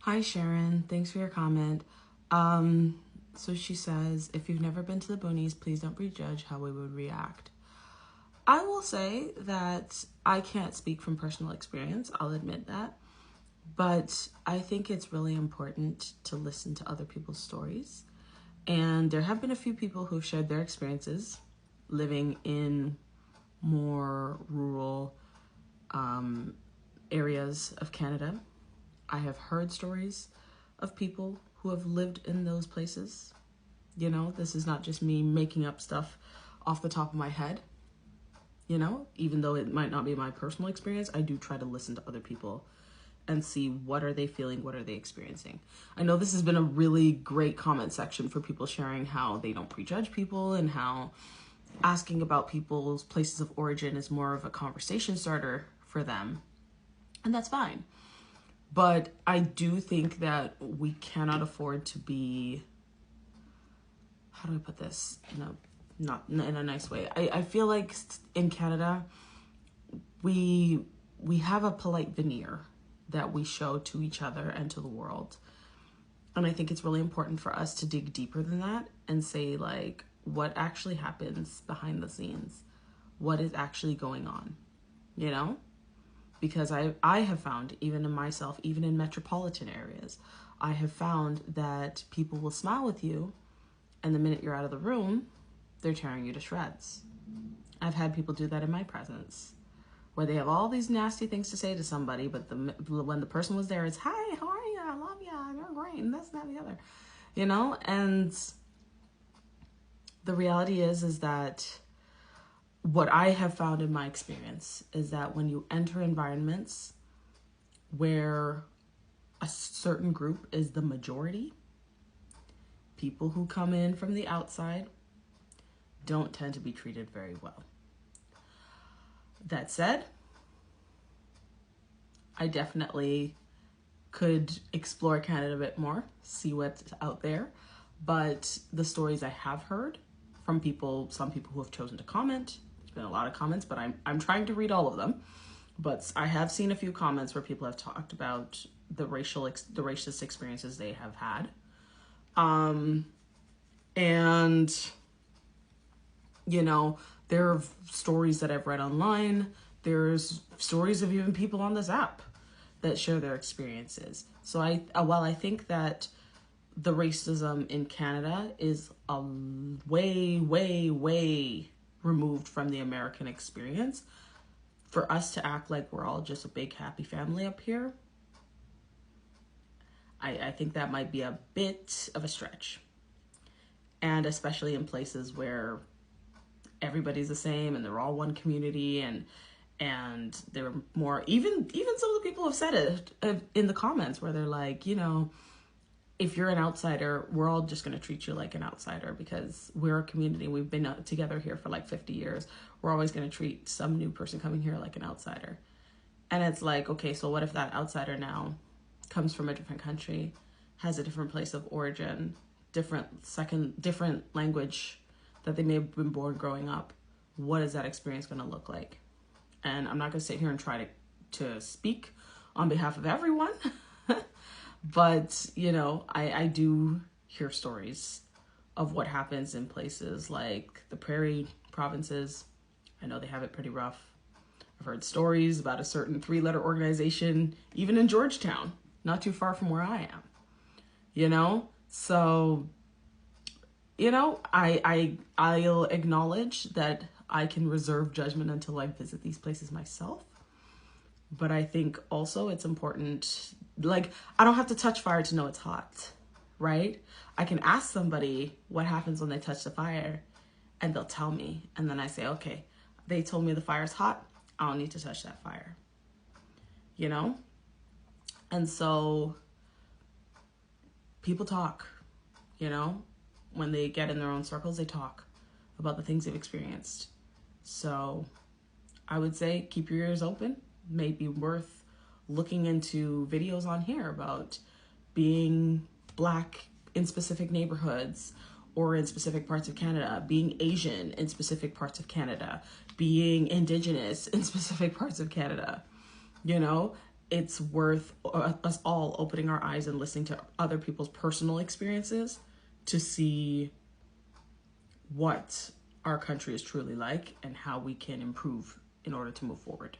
Hi, Sharon. Thanks for your comment. So she says, if you've never been to the boonies, please don't prejudge how we would react. I will say that I can't speak from personal experience. I'll admit that. But I think it's really important to listen to other people's stories. And there have been a few people who've shared their experiences living in more rural areas of Canada. I have heard stories of people who have lived in those places. You know, this is not just me making up stuff off the top of my head. You know, even though it might not be my personal experience, I do try to listen to other people and see what are they feeling, what are they experiencing. I know this has been a really great comment section for people sharing how they don't prejudge people and how asking about people's places of origin is more of a conversation starter for them. And that's fine. But I do think that we cannot afford to be, how do I put this? Not in a nice way. I feel like in Canada, we have a polite veneer that we show to each other and to the world. And I think it's really important for us to dig deeper than that and say, like, what actually happens behind the scenes? What is actually going on? You know? Because I have found, even in myself, even in metropolitan areas, I have found that people will smile with you, and the minute you're out of the room, they're tearing you to shreds. I've had people do that in my presence, where they have all these nasty things to say to somebody, but when the person was there, it's, hi, how are you? I love you. You're great. And this, that, and the other. You know? And the reality is that what I have found in my experience is that when you enter environments where a certain group is the majority, people who come in from the outside don't tend to be treated very well. That said, I definitely could explore Canada a bit more, see what's out there. But the stories I have heard from people, some people who have chosen to comment, there's been a lot of comments, but I'm trying to read all of them. But I have seen a few comments where people have talked about the racist experiences they have had. And, you know, there are stories that I've read online. There's stories of even people on this app that share their experiences. So while I think that the racism in Canada is way, way, way removed from the American experience, for us to act like we're all just a big happy family up here, I think that might be a bit of a stretch. And especially in places where everybody's the same and they're all one community, and they're more, even some of the people have said it in the comments where they're like, you know, if you're an outsider, we're all just going to treat you like an outsider because we're a community. We've been together here for like 50 years. We're always going to treat some new person coming here like an outsider. And it's like, okay, so what if that outsider now comes from a different country, has a different place of origin, different language that they may have been born growing up? What is that experience going to look like? And I'm not going to sit here and try to speak on behalf of everyone. But, you know, I do hear stories of what happens in places like the prairie provinces. I know they have it pretty rough. I've heard stories about a certain 3-letter organization, even in Georgetown, not too far from where I am, you know? So, you know, I'll acknowledge that I can reserve judgment until I visit these places myself. But I think also it's important, like, I don't have to touch fire to know it's hot, right? I can ask somebody what happens when they touch the fire and they'll tell me. And then I say, okay, they told me the fire's hot. I don't need to touch that fire, you know? And so people talk, you know? When they get in their own circles, they talk about the things they've experienced. So I would say keep your ears open. May be worth looking into videos on here about being Black in specific neighborhoods or in specific parts of Canada, being Asian in specific parts of Canada, being Indigenous in specific parts of Canada, you know, it's worth us all opening our eyes and listening to other people's personal experiences to see what our country is truly like and how we can improve in order to move forward.